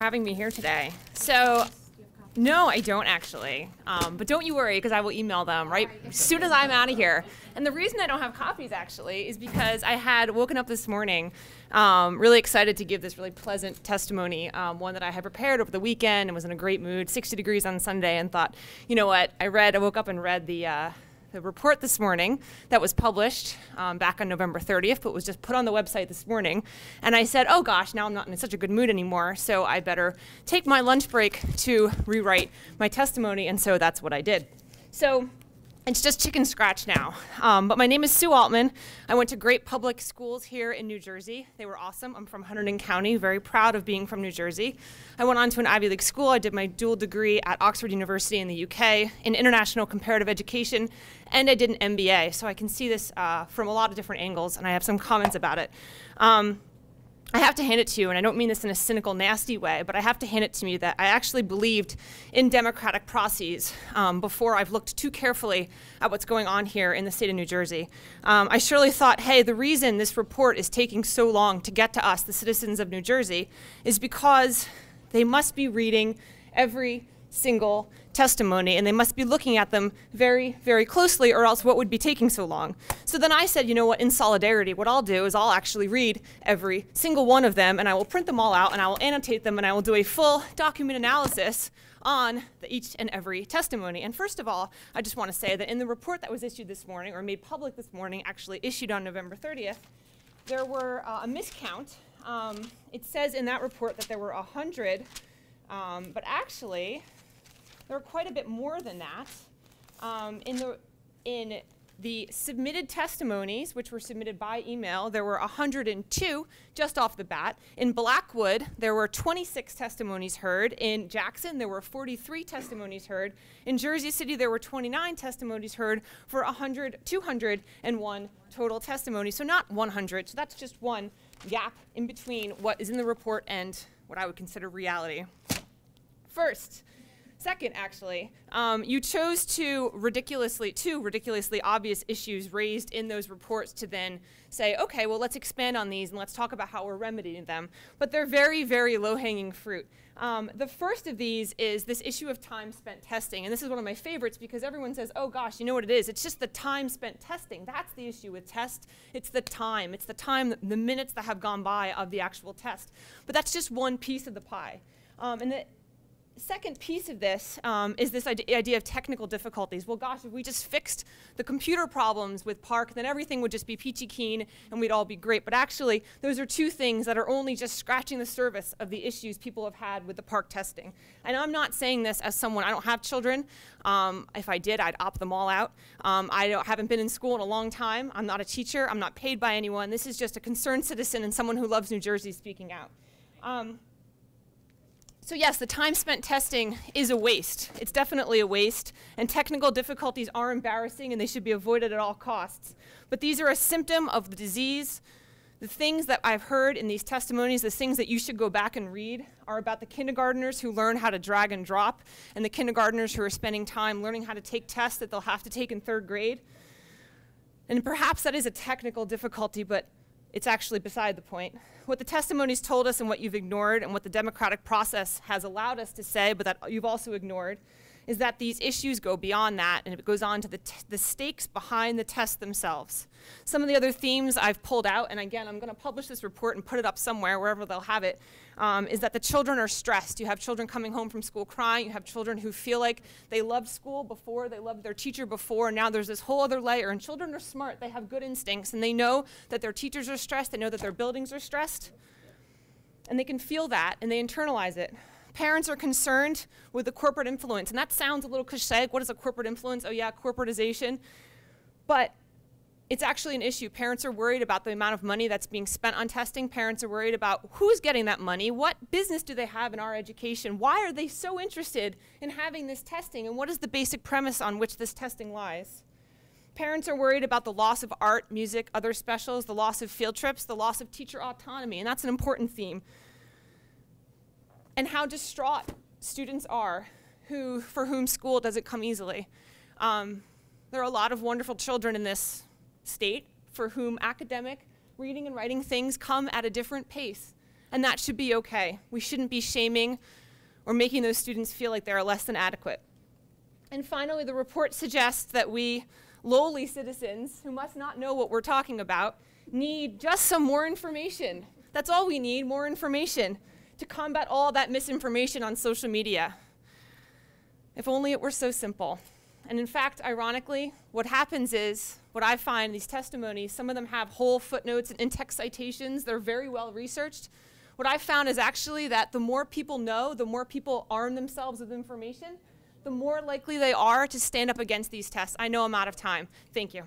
Having me here today. So, no, I don't actually. But don't you worry, because I will email them right as soon as I'm out of here. And the reason I don't have copies actually is because I had woken up this morning really excited to give this really pleasant testimony, one that I had prepared over the weekend and was in a great mood, 60 degrees on Sunday, and thought, you know what, I woke up and read the report this morning that was published back on November 30th, but was just put on the website this morning. And I said, oh gosh, now I'm not in such a good mood anymore, so I better take my lunch break to rewrite my testimony, and so that's what I did. So it's just chicken scratch now. But my name is Sue Altman. I went to great public schools here in New Jersey. They were awesome. I'm from Hunterdon County, very proud of being from New Jersey. I went on to an Ivy League school. I did my dual degree at Oxford University in the UK in international comparative education, and I did an MBA. So I can see this from a lot of different angles, and I have some comments about it. I have to hand it to you, and I don't mean this in a cynical, nasty way, but I have to hand it to you that I actually believed in democratic processes before I've looked too carefully at what's going on here in the state of New Jersey. I surely thought, hey, the reason this report is taking so long to get to us, the citizens of New Jersey, is because they must be reading every single testimony, and they must be looking at them very, very closely, or else what would be taking so long? So then I said, you know what, in solidarity, what I'll do is I'll actually read every single one of them, and I will print them all out, and I will annotate them, and I will do a full document analysis on each and every testimony. And first of all, I just want to say that in the report that was issued this morning, or made public this morning, actually issued on November 30th, there were a miscount. It says in that report that there were 100, but actually, there were quite a bit more than that. In the submitted testimonies, which were submitted by email, there were 102 just off the bat. In Blackwood, there were 26 testimonies heard. In Jackson, there were 43 testimonies heard. In Jersey City, there were 29 testimonies heard for 201 total testimonies. So not 100, so that's just one gap in between what is in the report and what I would consider reality. Second, actually, you chose two ridiculously obvious issues raised in those reports to then say, okay, well, let's expand on these and let's talk about how we're remedying them. But they're very, very low-hanging fruit. The first of these is this issue of time spent testing. And this is one of my favorites because everyone says, oh, gosh, you know what it is? It's just the time spent testing. That's the issue with tests. It's the time. It's the time, the minutes that have gone by of the actual test. But that's just one piece of the pie. And the second piece of this is this idea of technical difficulties. Well, gosh, if we just fixed the computer problems with Park, then everything would just be peachy keen and we'd all be great. But actually, those are two things that are only just scratching the surface of the issues people have had with the Park testing. And I'm not saying this as someone, I don't have children. If I did, I'd opt them all out. I haven't been in school in a long time. I'm not a teacher. I'm not paid by anyone. This is just a concerned citizen and someone who loves New Jersey speaking out. So yes, the time spent testing is a waste. It's definitely a waste, and technical difficulties are embarrassing and they should be avoided at all costs. But these are a symptom of the disease. The things that I've heard in these testimonies, the things that you should go back and read, are about the kindergartners who learn how to drag and drop, and the kindergartners who are spending time learning how to take tests that they'll have to take in 3rd grade. And perhaps that is a technical difficulty, but it's actually beside the point. What the testimonies told us and what you've ignored and what the democratic process has allowed us to say, but that you've also ignored, is that these issues go beyond that, and it goes on to the stakes behind the tests themselves. Some of the other themes I've pulled out, and again, I'm going to publish this report and put it up somewhere, wherever they'll have it, is that the children are stressed. You have children coming home from school crying. You have children who feel like they loved school before, they loved their teacher before, and now there's this whole other layer. And children are smart. They have good instincts, and they know that their teachers are stressed. They know that their buildings are stressed. And they can feel that, and they internalize it. Parents are concerned with the corporate influence, and that sounds a little cliche. What is a corporate influence? Oh yeah, corporatization. But it's actually an issue. Parents are worried about the amount of money that's being spent on testing. Parents are worried about who's getting that money. What business do they have in our education? Why are they so interested in having this testing? And what is the basic premise on which this testing lies? Parents are worried about the loss of art, music, other specials, the loss of field trips, the loss of teacher autonomy, and that's an important theme. And how distraught students are for whom school doesn't come easily. There are a lot of wonderful children in this state for whom academic reading and writing things come at a different pace. and that should be okay. We shouldn't be shaming or making those students feel like they're less than adequate. And finally, the report suggests that we lowly citizens who must not know what we're talking about need just some more information. That's all we need, more information to combat all that misinformation on social media. If only it were so simple. And in fact, ironically, what happens is, what I find in these testimonies, some of them have whole footnotes and in-text citations. They're very well researched. What I found is actually that the more people know, the more people arm themselves with information, the more likely they are to stand up against these tests. I know I'm out of time. Thank you.